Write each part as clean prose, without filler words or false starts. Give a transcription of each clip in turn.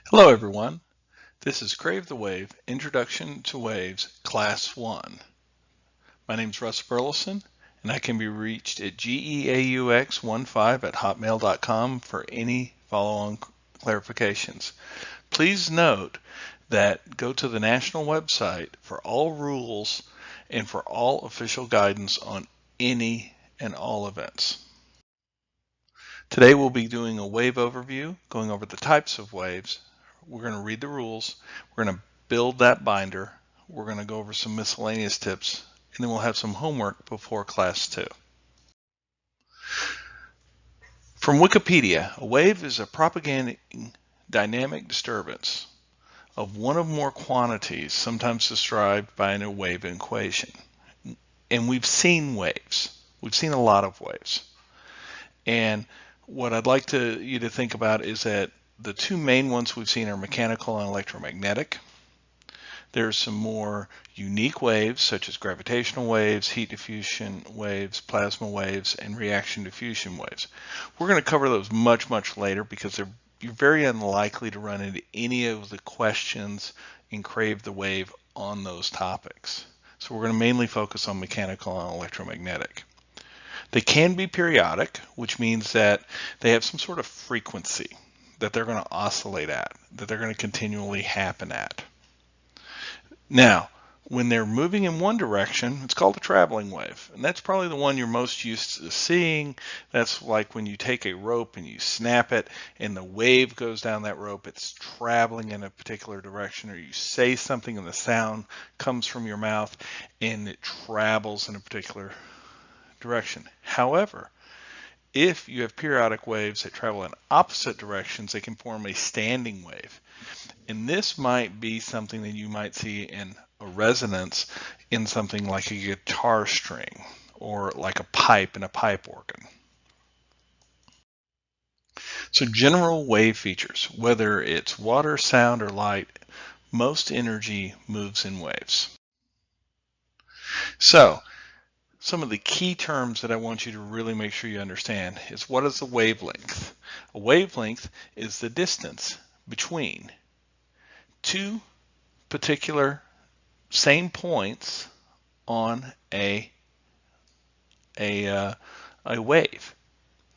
Hello everyone, this is Crave the Wave, Introduction to Waves, Class 1. My name is Russ Burleson, and I can be reached at geaux15@hotmail.com for any follow-on clarifications. Please note that go to the national website for all rules and for all official guidance on any and all events. Today we'll be doing a wave overview, going over the types of waves. We're going to read the rules. We're going to build that binder. We're going to go over some miscellaneous tips, and then we'll have some homework before class 2. From Wikipedia, a wave is a propagating dynamic disturbance of one or more quantities, sometimes described by a wave equation. And we've seen waves. We've seen a lot of waves. And what I'd like you to think about is that the two main ones we've seen are mechanical and electromagnetic. There's some more unique waves such as gravitational waves, heat diffusion waves, plasma waves, and reaction diffusion waves. We're going to cover those much later because you're very unlikely to run into any of the questions in Crave the Wave on those topics. So we're going to mainly focus on mechanical and electromagnetic. They can be periodic, which means that they have some sort of frequency that they're going to oscillate at, that they're going to continually happen at. Now, when they're moving in one direction, it's called a traveling wave. And that's probably the one you're most used to seeing. That's like when you take a rope and you snap it and the wave goes down that rope, it's traveling in a particular direction, or you say something and the sound comes from your mouth and it travels in a particular direction. However, if you have periodic waves that travel in opposite directions, they can form a standing wave. And this might be something that you might see in a resonance in something like a guitar string or like a pipe in a pipe organ. So general wave features, whether it's water, sound, or light, most energy moves in waves. So some of the key terms that I want you to really make sure you understand is, what is a wavelength? A wavelength is the distance between two particular same points on a wave.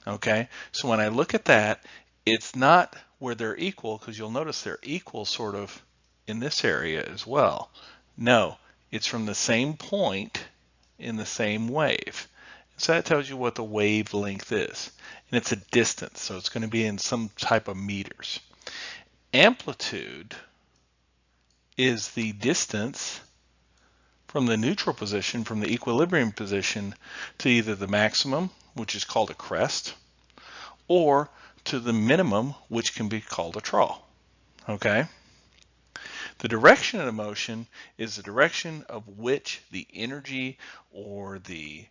Okay, so when I look at that, it's not where they're equal, because you'll notice they're equal sort of in this area as well. No, it's from the same point in the same wave. So that tells you what the wavelength is. And it's a distance, so it's going to be in some type of meters. Amplitude is the distance from the neutral position, from the equilibrium position, to either the maximum, which is called a crest, or to the minimum, which can be called a trough. Okay? The direction of the motion is the direction of which the energy or the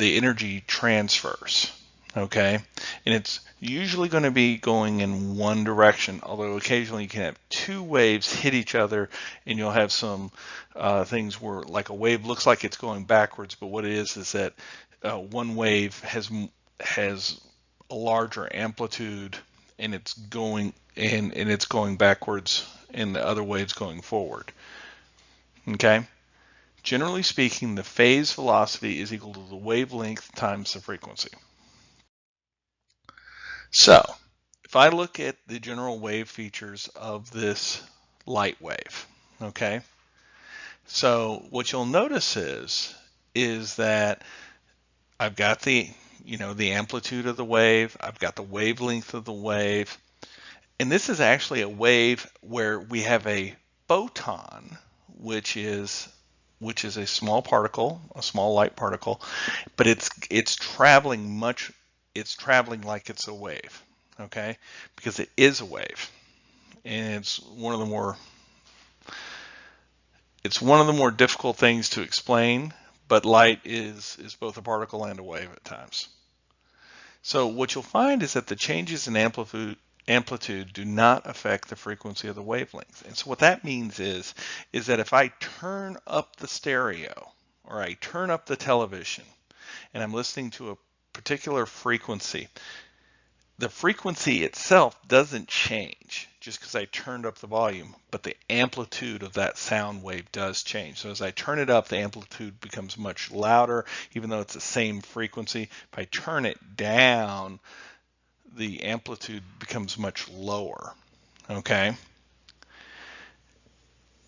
energy transfers. Okay, and it's usually going to be going in one direction, although occasionally you can have two waves hit each other, and you'll have some things where like a wave looks like it's going backwards, but what it is that one wave has a larger amplitude and it's going backwards, and the other wave's going forward. Okay? Generally speaking, the phase velocity is equal to the wavelength times the frequency. So, if I look at the general wave features of this light wave, okay? So, what you'll notice is that I've got the amplitude of the wave, I've got the wavelength of the wave, and this is actually a wave where we have a photon, which is a small particle, a small light particle, but it's traveling like it's a wave, okay? Because it is a wave, and it's one of the more difficult things to explain, but light is both a particle and a wave at times. So what you'll find is that the changes in amplitude do not affect the frequency of the wavelength. And so what that means is that if I turn up the stereo or I turn up the television and I'm listening to a particular frequency, the frequency itself doesn't change just because I turned up the volume, but the amplitude of that sound wave does change. So as I turn it up, the amplitude becomes much louder, even though it's the same frequency. If I turn it down, the amplitude becomes much lower. Okay.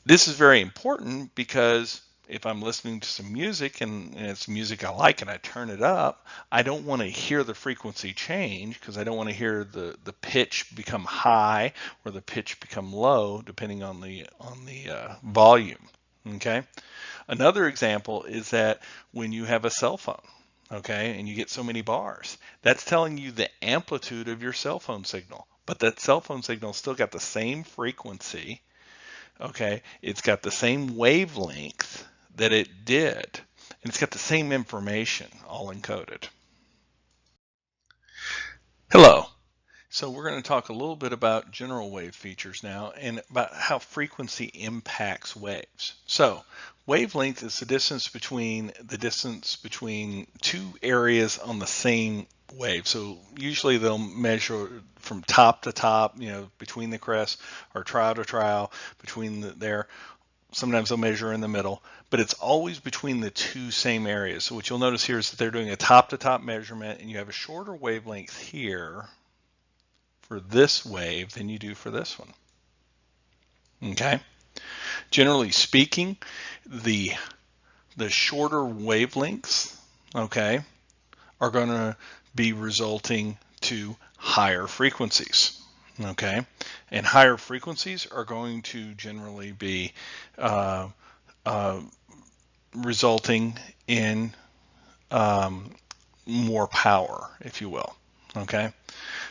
This is very important because if I'm listening to some music and it's music I like and I turn it up, I don't want to hear the frequency change because I don't want to hear the pitch become high or the pitch become low depending on the volume. Okay. Another example is that when you have a cell phone, okay, and you get so many bars, that's telling you the amplitude of your cell phone signal. But that cell phone signal still got the same frequency. Okay, it's got the same wavelength that it did, and it's got the same information all encoded. Hello. So we're going to talk a little bit about general wave features now and about how frequency impacts waves. So wavelength is the distance between two areas on the same wave. So usually they'll measure from top to top, between the crest, or trial to trial, there. Sometimes they'll measure in the middle, but it's always between the two same areas. So what you'll notice here is that they're doing a top to top measurement, and you have a shorter wavelength here for this wave than you do for this one. Okay. Generally speaking, the shorter wavelengths, okay, are going to be resulting to higher frequencies. Okay, and higher frequencies are going to generally be resulting in more power, if you will. Okay,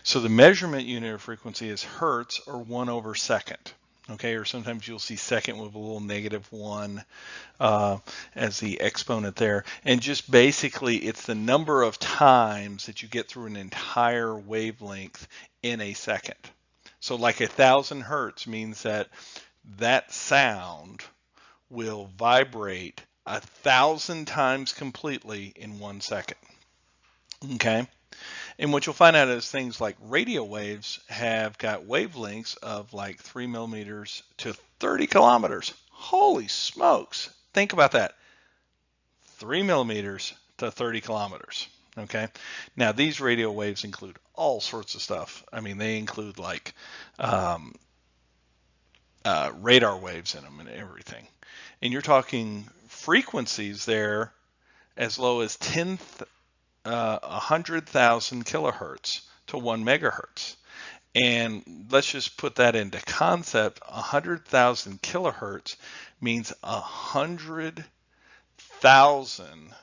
so the measurement unit of frequency is hertz, or 1/second. Okay, or sometimes you'll see second with a little -1 as the exponent there. And just basically, it's the number of times that you get through an entire wavelength in a second. So like 1,000 hertz means that sound will vibrate 1,000 times completely in 1 second. Okay. And what you'll find out is things like radio waves have got wavelengths of like 3 millimeters to 30 kilometers. Holy smokes. Think about that. 3 millimeters to 30 kilometers. Okay. Now, these radio waves include all sorts of stuff. I mean, they include like radar waves in them and everything. And you're talking frequencies there as low as 100,000 kilohertz to 1 megahertz. And let's just put that into concept. 100,000 kilohertz means 100,000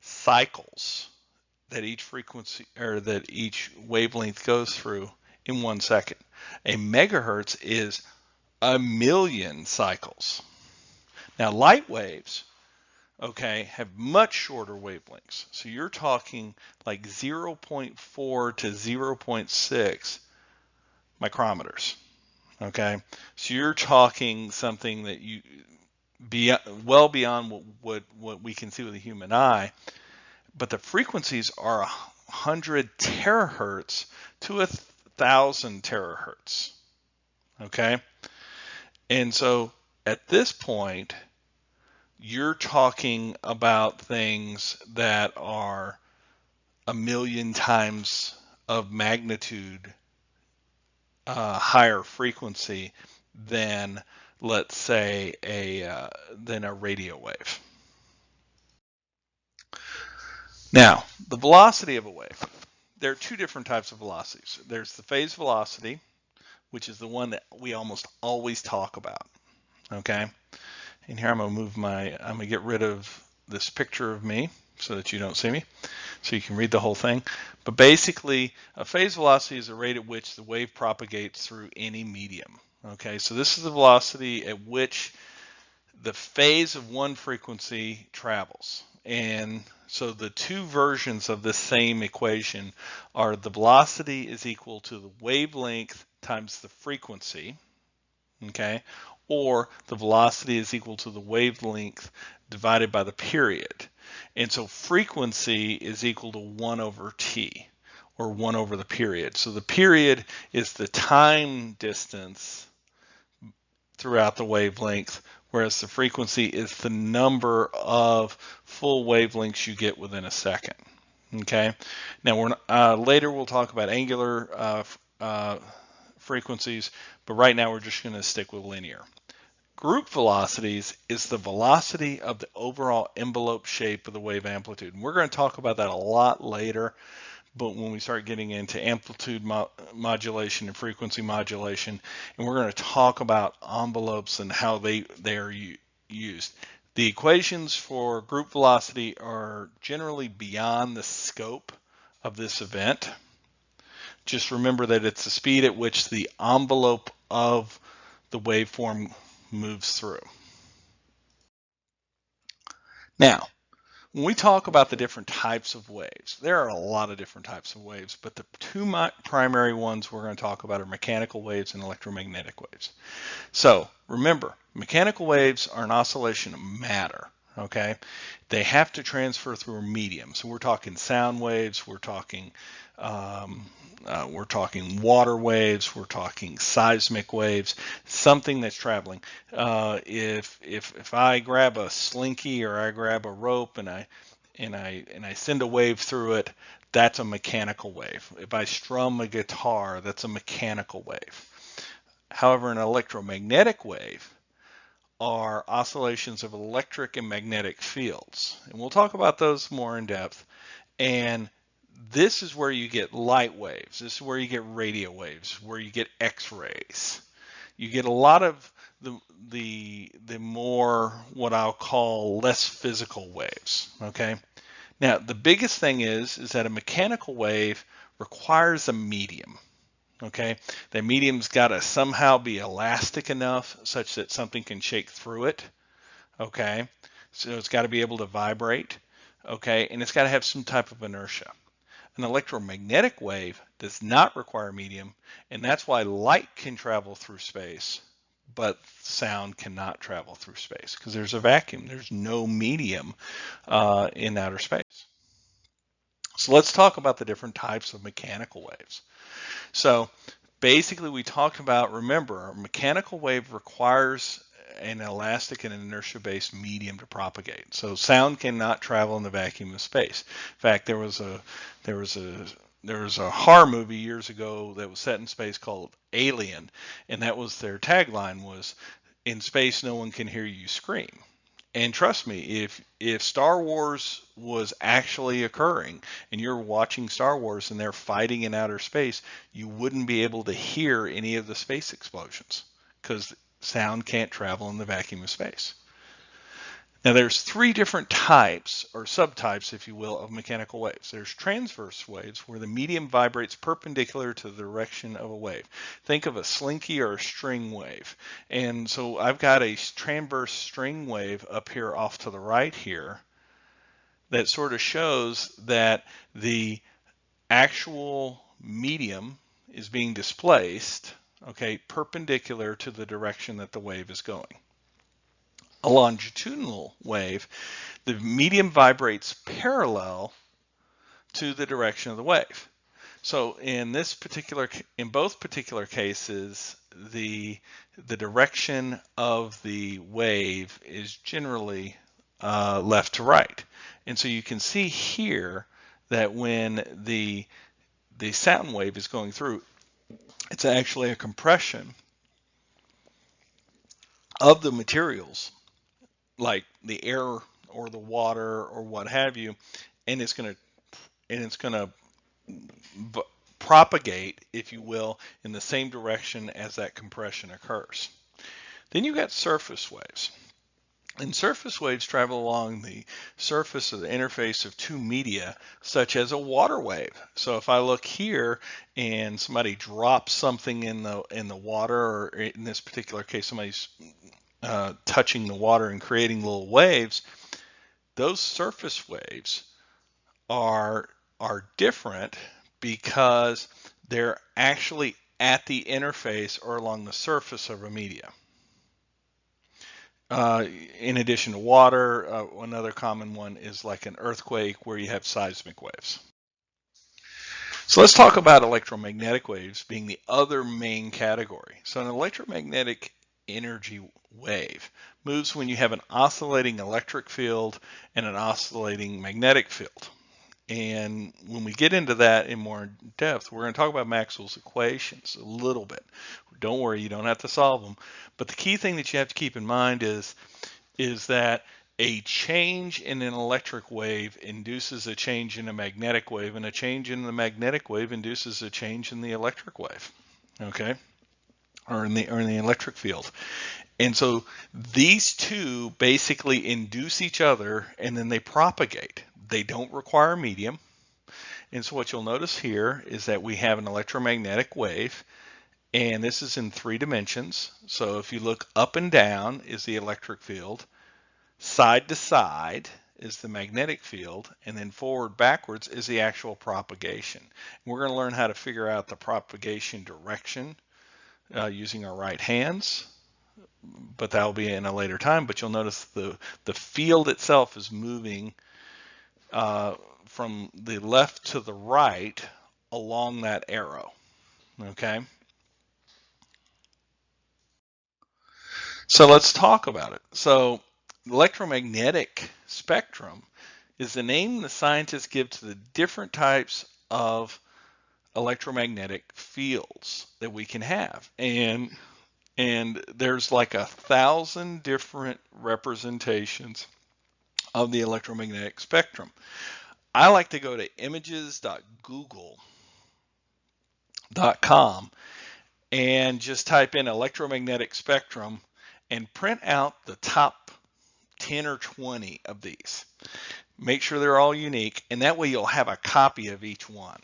cycles that each frequency or that each wavelength goes through in 1 second. A megahertz is 1,000,000 cycles. Now, light waves, okay, have much shorter wavelengths. So you're talking like 0.4 to 0.6 micrometers. Okay, so you're talking something that you well beyond what we can see with the human eye. But the frequencies are 100 terahertz to 1,000 terahertz. Okay, and so at this point, you're talking about things that are 1,000,000 times of magnitude higher frequency than, let's say, a radio wave. Now, the velocity of a wave. There are two different types of velocities. There's the phase velocity, which is the one that we almost always talk about. Okay. And here I'm going to get rid of this picture of me so that you don't see me, so you can read the whole thing. But basically, a phase velocity is the rate at which the wave propagates through any medium. Okay, so this is the velocity at which the phase of one frequency travels. And so the two versions of the same equation are the velocity is equal to the wavelength times the frequency. Okay, or the velocity is equal to the wavelength divided by the period. And so frequency is equal to 1/t, or 1 over the period. So the period is the time distance throughout the wavelength, whereas the frequency is the number of full wavelengths you get within a second. Okay. Now later we'll talk about angular frequencies, but right now we're just going to stick with linear. Group velocities is the velocity of the overall envelope shape of the wave amplitude. And we're going to talk about that a lot later, but when we start getting into amplitude modulation and frequency modulation, and we're going to talk about envelopes and how they are used. The equations for group velocity are generally beyond the scope of this event. Just remember that it's the speed at which the envelope of the waveform moves through. Now, when we talk about the different types of waves, there are a lot of different types of waves, but the two primary ones we're going to talk about are mechanical waves and electromagnetic waves. So remember, mechanical waves are an oscillation of matter. Okay, they have to transfer through a medium. So we're talking sound waves, we're talking water waves, we're talking seismic waves, something that's traveling. If I grab a slinky or I grab a rope and I send a wave through it, that's a mechanical wave. If I strum a guitar, that's a mechanical wave. However, an electromagnetic wave are oscillations of electric and magnetic fields. And we'll talk about those more in depth. And this is where you get light waves. This is where you get radio waves, where you get X-rays. You get a lot of the more what I'll call less physical waves. Okay. Now the biggest thing is that a mechanical wave requires a medium. Okay, that medium's got to somehow be elastic enough such that something can shake through it. Okay, so it's got to be able to vibrate. Okay, and it's got to have some type of inertia. An electromagnetic wave does not require medium, and that's why light can travel through space, but sound cannot travel through space because there's a vacuum. There's no medium in outer space. So let's talk about the different types of mechanical waves. So basically we talked about, remember, a mechanical wave requires an elastic and inertia-based medium to propagate. So sound cannot travel in the vacuum of space. In fact, there was a horror movie years ago that was set in space called Alien, and that was their tagline was, "In space, no one can hear you scream." And trust me, if Star Wars was actually occurring and you're watching Star Wars and they're fighting in outer space, you wouldn't be able to hear any of the space explosions because sound can't travel in the vacuum of space. Now there's three different types or subtypes, if you will, of mechanical waves. There's transverse waves where the medium vibrates perpendicular to the direction of a wave. Think of a slinky or a string wave. And so I've got a transverse string wave up here off to the right here that sort of shows that the actual medium is being displaced, okay, perpendicular to the direction that the wave is going. A longitudinal wave, the medium vibrates parallel to the direction of the wave. So in both particular cases, the direction of the wave is generally left to right. And so you can see here that when the sound wave is going through, it's actually a compression of the materials, like the air or the water or what have you, and it's going to propagate, if you will, in the same direction as that compression occurs. Then you've got surface waves. And surface waves travel along the surface of the interface of two media, such as a water wave. So if I look here and somebody drops something in the water, or in this particular case, somebody's touching the water and creating little waves, those surface waves are different because they're actually at the interface or along the surface of a media. In addition to water, another common one is like an earthquake where you have seismic waves. So let's talk about electromagnetic waves being the other main category. So an electromagnetic energy wave moves when you have an oscillating electric field and an oscillating magnetic field. And when we get into that in more depth, we're going to talk about Maxwell's equations a little bit. Don't worry, you don't have to solve them. But the key thing that you have to keep in mind is that a change in an electric wave induces a change in a magnetic wave, and a change in the magnetic wave induces a change in the electric wave, okay, or in the electric field. And so these two basically induce each other, and then they propagate. They don't require a medium. And so what you'll notice here is that we have an electromagnetic wave, and this is in 3 dimensions. So if you look up and down is the electric field, side to side is the magnetic field, and then forward backwards is the actual propagation. And we're going to learn how to figure out the propagation direction using our right hands, but that will be in a later time. But you'll notice the field itself is moving from the left to the right along that arrow, okay? So let's talk about it. So electromagnetic spectrum is the name the scientists give to the different types of electromagnetic fields that we can have. And there's like 1,000 different representations of the electromagnetic spectrum. I like to go to images.google.com and just type in electromagnetic spectrum and print out the top 10 or 20 of these. Make sure they're all unique, and that way you'll have a copy of each one.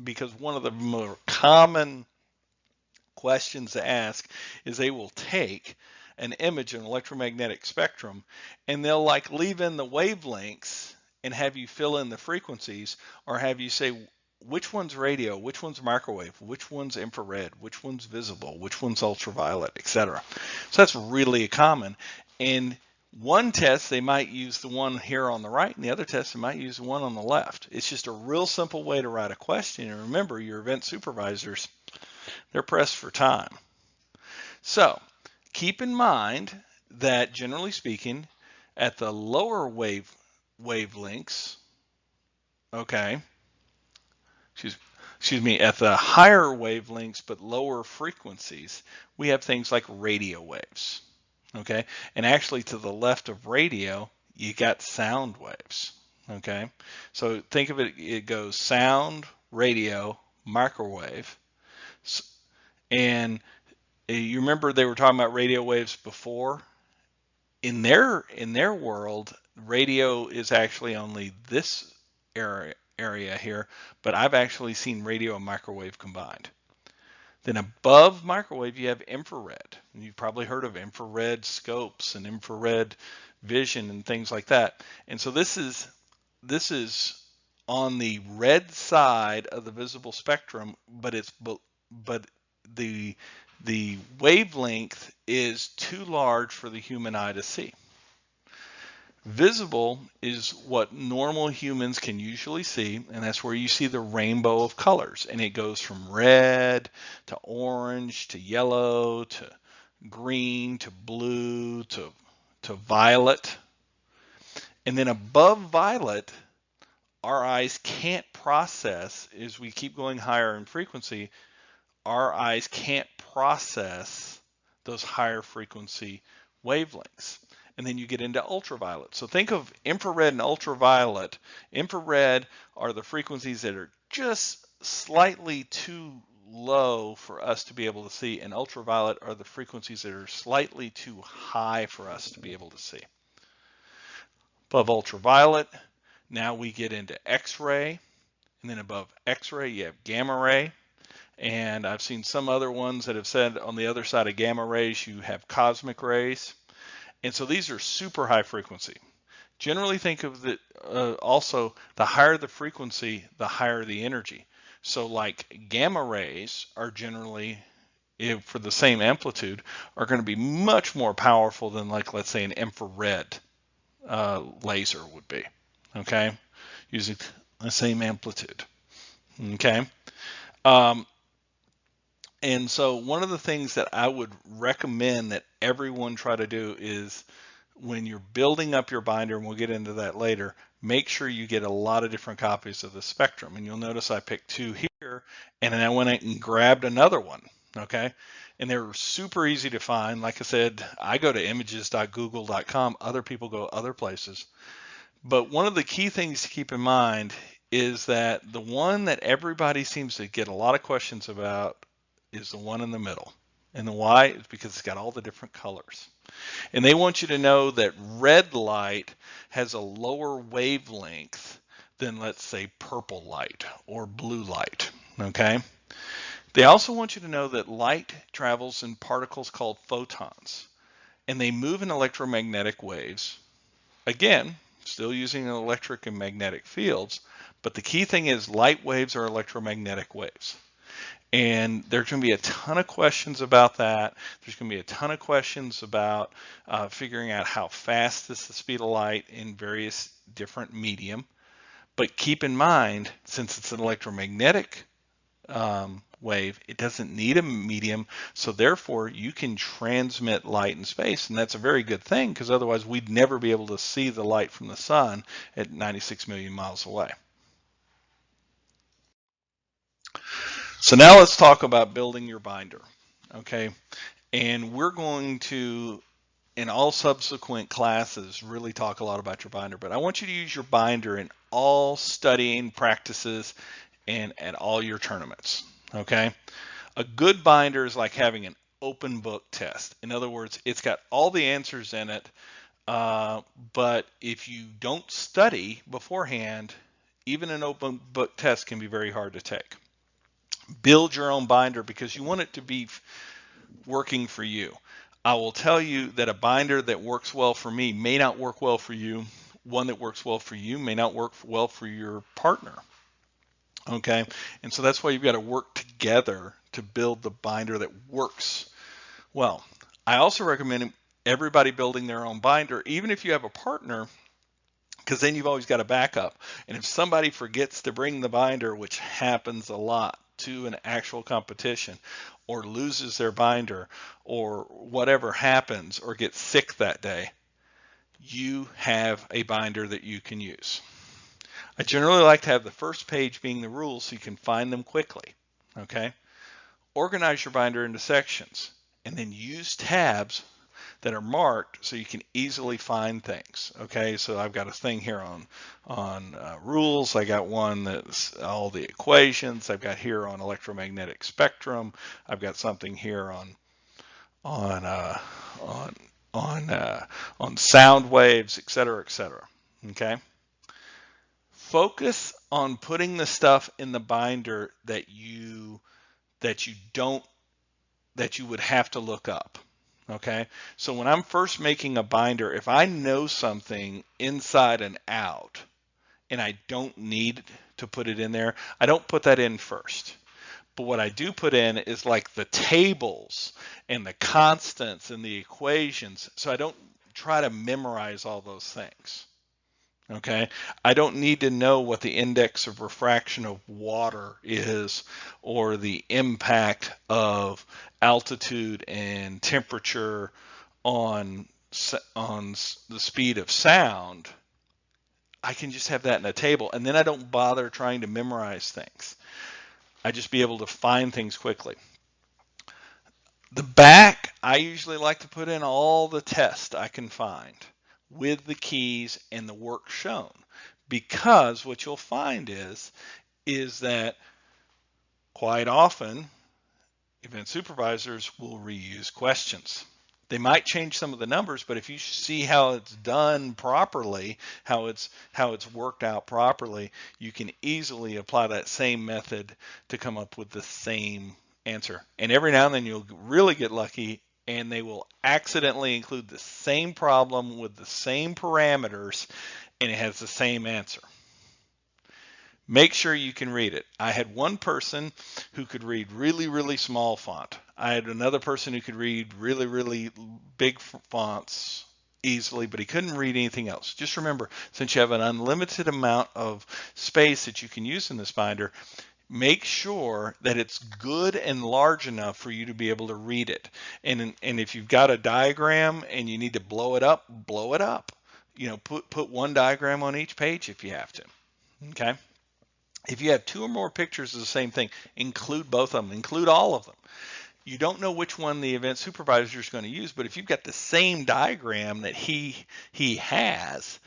Because one of the more common questions to ask is they will take an image of an electromagnetic spectrum and they'll like leave in the wavelengths and have you fill in the frequencies, or have you say which one's radio, which one's microwave, which one's infrared, which one's visible, which one's ultraviolet, etc. So that's really common. And one test, they might use the one here on the right, and the other test, they might use the one on the left. It's just a real simple way to write a question. And remember, your event supervisors, they're pressed for time. So keep in mind that generally speaking, at the lower wavelengths, okay, excuse me, at the higher wavelengths but lower frequencies, we have things like radio waves, okay? And actually to the left of radio, you got sound waves, okay? So think of it, it goes sound, radio, microwave, and you remember they were talking about radio waves before? In their world, radio is actually only this area here, but I've actually seen radio and microwave combined. Then above microwave, you have infrared. And you've probably heard of infrared scopes and infrared vision and things like that. And so this is on the red side of the visible spectrum, but the wavelength is too large for the human eye to see. Visible is what normal humans can usually see, and that's where you see the rainbow of colors. And it goes from red to orange to yellow to green to blue to violet. And then above violet, our eyes can't process, as we keep going higher in frequency, our eyes can't process those higher frequency wavelengths. And then you get into ultraviolet. So think of infrared and ultraviolet. Infrared are the frequencies that are just slightly too low for us to be able to see, and ultraviolet are the frequencies that are slightly too high for us to be able to see. Above ultraviolet, now we get into X-ray, and then above X-ray you have gamma ray. And I've seen some other ones that have said on the other side of gamma rays you have cosmic rays. And so these are super high frequency. Generally think of it also, the higher the frequency, the higher the energy. So like gamma rays are generally, for the same amplitude, are going to be much more powerful than, like, let's say an infrared laser would be, okay, using the same amplitude. Okay. And so one of the things that I would recommend that everyone try to do is when you're building up your binder, and we'll get into that later, make sure you get a lot of different copies of the spectrum. And you'll notice I picked two here, and then I went out and grabbed another one. Okay. And they're super easy to find. Like I said, I go to images.google.com. Other people go other places. But one of the key things to keep in mind is that the one that everybody seems to get a lot of questions about is the one in the middle. And the why is because it's got all the different colors. And they want you to know that red light has a lower wavelength than, let's say, purple light or blue light. Okay? They also want you to know that light travels in particles called photons, and they move in electromagnetic waves. Again, still using electric and magnetic fields, but the key thing is light waves are electromagnetic waves. And there's going to be a ton of questions about that. There's going to be a ton of questions about figuring out how fast is the speed of light in various different medium. But keep in mind, since it's an electromagnetic wave, it doesn't need a medium, so therefore you can transmit light in space, and that's a very good thing because otherwise we'd never be able to see the light from the sun at 96 million miles away. So now let's talk about building your binder. Okay, and we're going to, in all subsequent classes, really talk a lot about your binder, but I want you to use your binder in all studying practices and at all your tournaments. Okay, a good binder is like having an open book test. In other words, it's got all the answers in it, but if you don't study beforehand, even an open book test can be very hard to take. Build your own binder because you want it to be working for you. I will tell you that a binder that works well for me may not work well for you. One that works well for you may not work well for your partner. Okay, and so that's why you've got to work together to build the binder that works well. I also recommend everybody building their own binder, even if you have a partner, because then you've always got a backup. And if somebody forgets to bring the binder, which happens a lot, to an actual competition, or loses their binder, or whatever happens, or gets sick that day, you have a binder that you can use. I generally like to have the first page being the rules so you can find them quickly. Okay? Organize your binder into sections and then use tabs that are marked so you can easily find things. Okay, so I've got a thing here on rules. I got one that's all the equations. I've got here on electromagnetic spectrum. I've got something here on uh, on on sound waves, etc., etc. Okay. Focus on putting the stuff in the binder that you don't that you would have to look up. Okay, so when I'm first making a binder, if I know something inside and out and I don't need to put it in there, I don't put that in first. But what I do put in is like the tables and the constants and the equations, so I don't try to memorize all those things. Okay, I don't need to know what the index of refraction of water is or the impact of altitude and temperature on the speed of sound. I can just have that in a table, and then I don't bother trying to memorize things. I just be able to find things quickly. The back, I usually like to put in all the tests I can find with the keys and the work shown, because what you'll find is that quite often event supervisors will reuse questions. They might change some of the numbers, but if you see how it's done properly, how it's worked out properly, you can easily apply that same method to come up with the same answer. And every now and then you'll really get lucky and they will accidentally include the same problem with the same parameters and it has the same answer. Make sure you can read it. I had one person who could read really, really small font. I had another person who could read really, really big fonts easily, but he couldn't read anything else. Just remember, since you have an unlimited amount of space that you can use in this binder, make sure that it's good and large enough for you to be able to read it. And if you've got a diagram and you need to blow it up, blow it up. You know, put one diagram on each page if you have to. Okay. If you have two or more pictures of the same thing, include both of them, include all of them. You don't know which one the event supervisor is going to use, but if you've got the same diagram that he has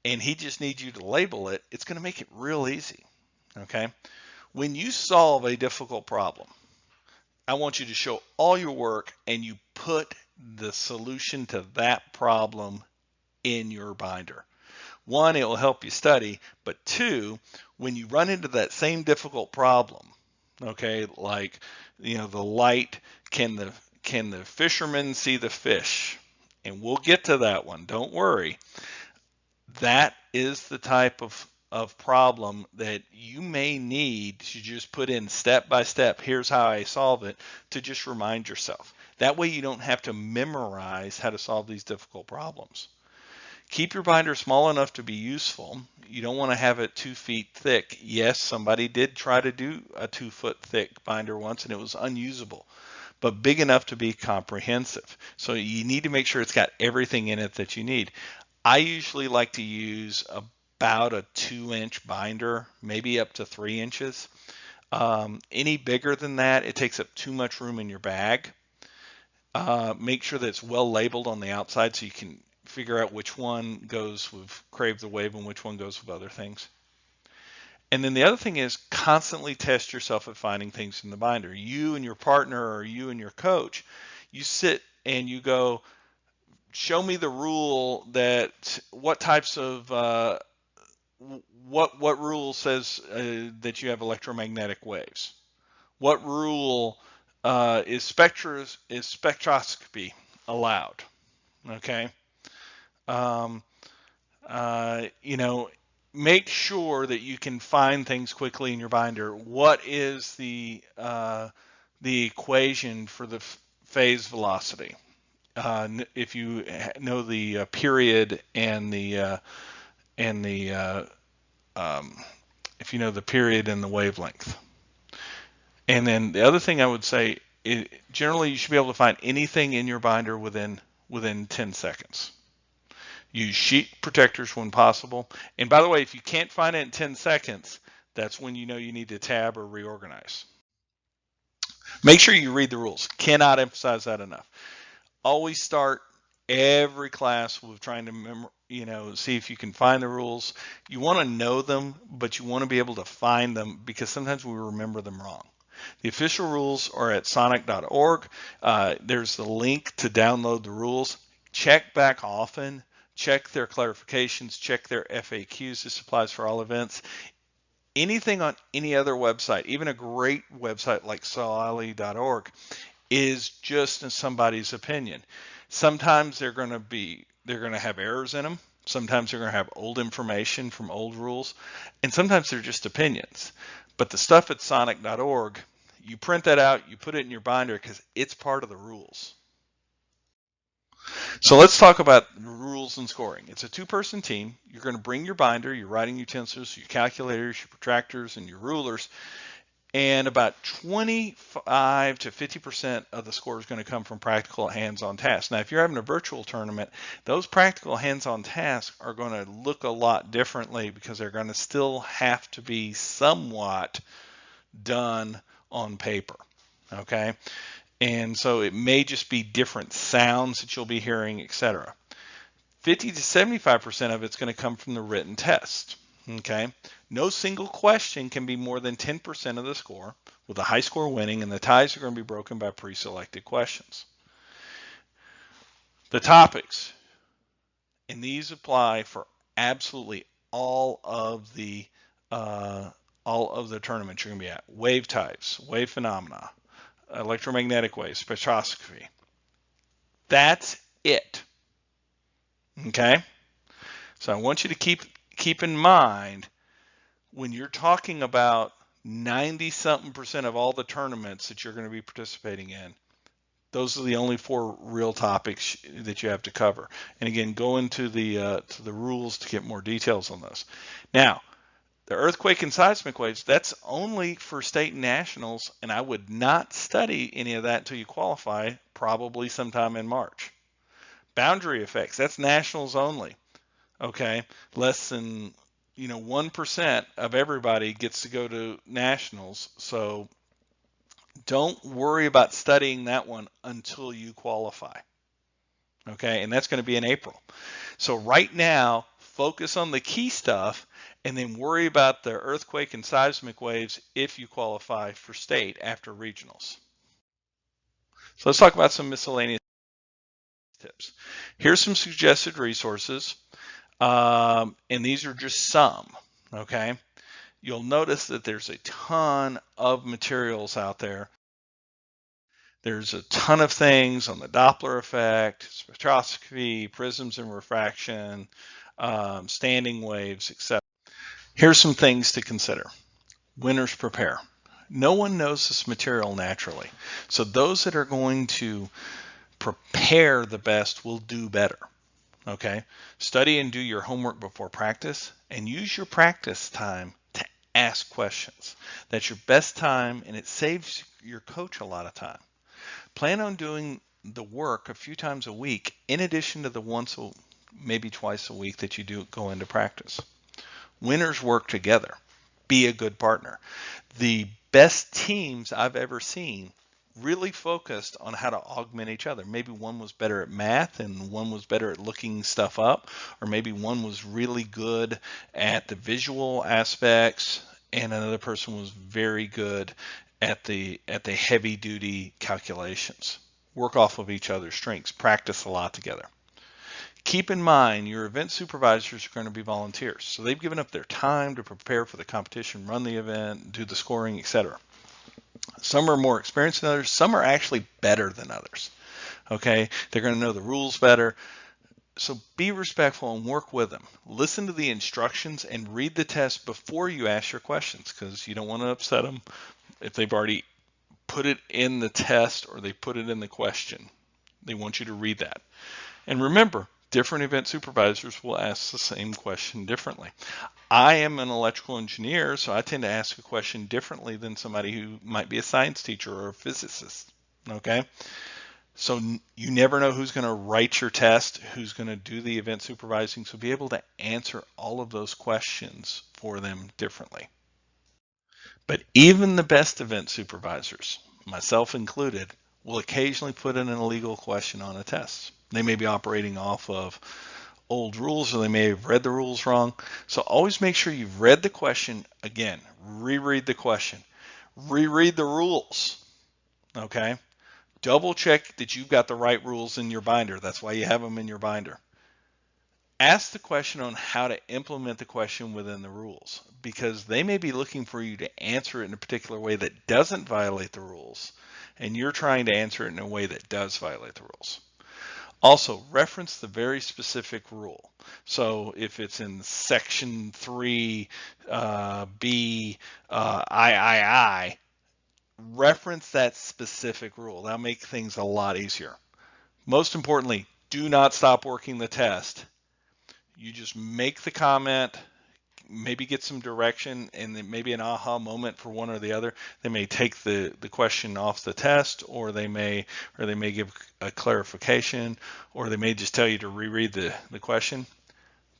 and he just needs you to label it, it's going to make it real easy. Okay. When you solve a difficult problem, I want you to show all your work and you put the solution to that problem in your binder. One, it will help you study, but two, when you run into that same difficult problem, okay, like, you know, the light, can the fisherman see the fish? And we'll get to that one, don't worry. That is the type of problem that you may need to just put in step by step, here's how I solve it, to just remind yourself. That way you don't have to memorize how to solve these difficult problems. Keep your binder small enough to be useful. You don't want to have it 2 feet thick. Yes, somebody did try to do a 2-foot thick binder once and it was unusable, but big enough to be comprehensive. So you need to make sure it's got everything in it that you need. I usually like to use about a 2-inch binder, maybe up to 3 inches. Any bigger than that, it takes up too much room in your bag. Make sure that it's well labeled on the outside so you can figure out which one goes with Crave the Wave and which one goes with other things. And then the other thing is constantly test yourself at finding things in the binder. You and your partner or you and your coach, you sit and you go, show me the rule that, what types of, what rule says that you have electromagnetic waves? What rule is spectroscopy allowed? Okay. You know, make sure that you can find things quickly in your binder. What is the equation for the phase velocity? If you know the period and the if you know the period and the wavelength. And then the other thing I would say, generally you should be able to find anything in your binder within 10 seconds. Use sheet protectors when possible. And by the way, if you can't find it in 10 seconds, that's when you know you need to tab or reorganize. Make sure you read the rules. Cannot emphasize that enough. Always start every class with trying to see if you can find the rules. You want to know them, but you want to be able to find them because sometimes we remember them wrong. The official rules are at sonic.org. There's the link to download the rules. Check back often. Check their clarifications. Check their FAQs. This applies for all events. Anything on any other website, even a great website like sawali.org, is just in somebody's opinion. Sometimes they're going to have errors in them. Sometimes they're going to have old information from old rules, and sometimes they're just opinions. But the stuff at sonic.org, you print that out, you put it in your binder because it's part of the rules. So let's talk about rules and scoring. It's a 2-person team. You're going to bring your binder, your writing utensils, your calculators, your protractors, and your rulers. And about 25 to 50% of the score is going to come from practical hands-on tasks. Now, if you're having a virtual tournament, those practical hands-on tasks are going to look a lot differently because they're going to still have to be somewhat done on paper. Okay? And so it may just be different sounds that you'll be hearing, etc. 50 to 75% of it's going to come from the written test. Okay, no single question can be more than 10% of the score, with a high score winning, and the ties are going to be broken by pre-selected questions. The topics, and these apply for absolutely all of the tournaments you're going to be at. Wave types, wave phenomena, electromagnetic waves, spectroscopy. That's it. Okay, so I want you to keep in mind when you're talking about 90-something% of all the tournaments that you're going to be participating in, those are the only 4 real topics that you have to cover. And again, go into the rules to get more details on those. Now, The earthquake and seismic waves, that's only for state and nationals, and I would not study any of that until you qualify, probably sometime in March. Boundary effects, that's nationals only. Okay, less than 1% of everybody gets to go to nationals, so don't worry about studying that one until you qualify. Okay, and that's going to be in April. So right now, focus on the key stuff and then worry about the earthquake and seismic waves if you qualify for state after regionals. So let's talk about some miscellaneous tips. Here's some suggested resources, and these are just some, okay? You'll notice that there's a ton of materials out there. There's a ton of things on the Doppler effect, spectroscopy, prisms and refraction, standing waves, etc. Here's some things to consider. Winners prepare. No one knows this material naturally. So those that are going to prepare the best will do better. Okay? Study and do your homework before practice and use your practice time to ask questions. That's your best time and it saves your coach a lot of time. Plan on doing the work a few times a week in addition to the once, maybe twice a week that you do go into practice. Winners work together. Be a good partner. The best teams I've ever seen really focused on how to augment each other. Maybe one was better at math and one was better at looking stuff up, or maybe one was really good at the visual aspects and another person was very good at the heavy duty calculations. Work off of each other's strengths. Practice a lot together. Keep in mind your event supervisors are going to be volunteers. So they've given up their time to prepare for the competition, run the event, do the scoring, etc. Some are more experienced than others. Some are actually better than others. Okay, they're going to know the rules better. So be respectful and work with them. Listen to the instructions and read the test before you ask your questions because you don't want to upset them if they've already put it in the test or they put it in the question. They want you to read that. And remember, different event supervisors will ask the same question differently. I am an electrical engineer, so I tend to ask a question differently than somebody who might be a science teacher or a physicist. Okay? So you never know who's going to write your test, who's going to do the event supervising, so be able to answer all of those questions for them differently. But even the best event supervisors, myself included, will occasionally put in an illegal question on a test. They may be operating off of old rules or they may have read the rules wrong. So always make sure you've read the question again, reread the question, reread the rules, okay? Double check that you've got the right rules in your binder. That's why you have them in your binder. Ask the question on how to implement the question within the rules because they may be looking for you to answer it in a particular way that doesn't violate the rules and you're trying to answer it in a way that does violate the rules. Also, reference the very specific rule. So if it's in section 3, B, III, reference that specific rule. That'll make things a lot easier. Most importantly, do not stop working the test. You just make the comment, maybe get some direction, and then maybe an aha moment for one or the other. They may take the question off the test, or they may give a clarification, or they may just tell you to reread the question,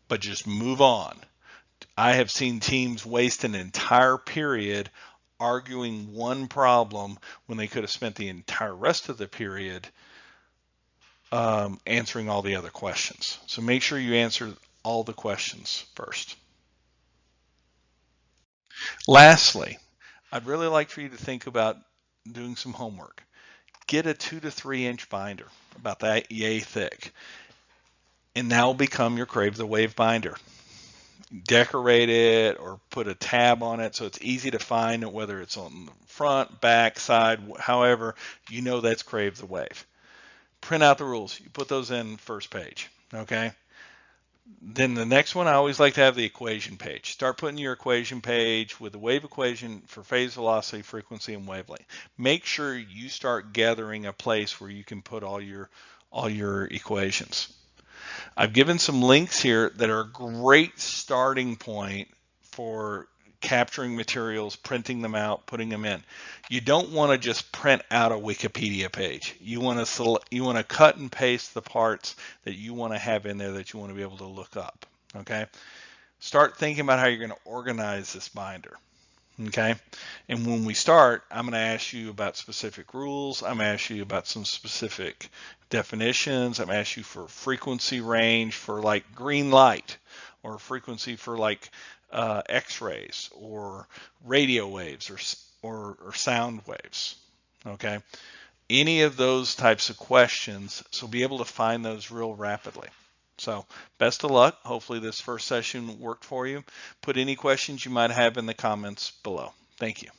but just move on. I have seen teams waste an entire period arguing one problem when they could have spent the entire rest of the period answering all the other questions. So make sure you answer all the questions first. Lastly, I'd really like for you to think about doing some homework. Get a 2 to 3 inch binder, about that yay thick, and that will become your Crave the Wave binder. Decorate it or put a tab on it so it's easy to find, whether it's on the front, back, side, however, you know that's Crave the Wave. Print out the rules. You put those in first page, okay? Then the next one, I always like to have the equation page. Start putting your equation page with the wave equation for phase, velocity, frequency, and wavelength. Make sure you start gathering a place where you can put all your equations. I've given some links here that are a great starting point for capturing materials, printing them out, putting them in. You don't want to just print out a Wikipedia page. You want to cut and paste the parts that you want to have in there that you want to be able to look up. Okay. Start thinking about how you're going to organize this binder. Okay. And when we start, I'm going to ask you about specific rules. I'm going to ask you about some specific definitions. I'm going to ask you for frequency range for like green light, or frequency for like X-rays or radio waves or sound waves. Okay. Any of those types of questions. So be able to find those real rapidly. So best of luck. Hopefully this first session worked for you. Put any questions you might have in the comments below. Thank you.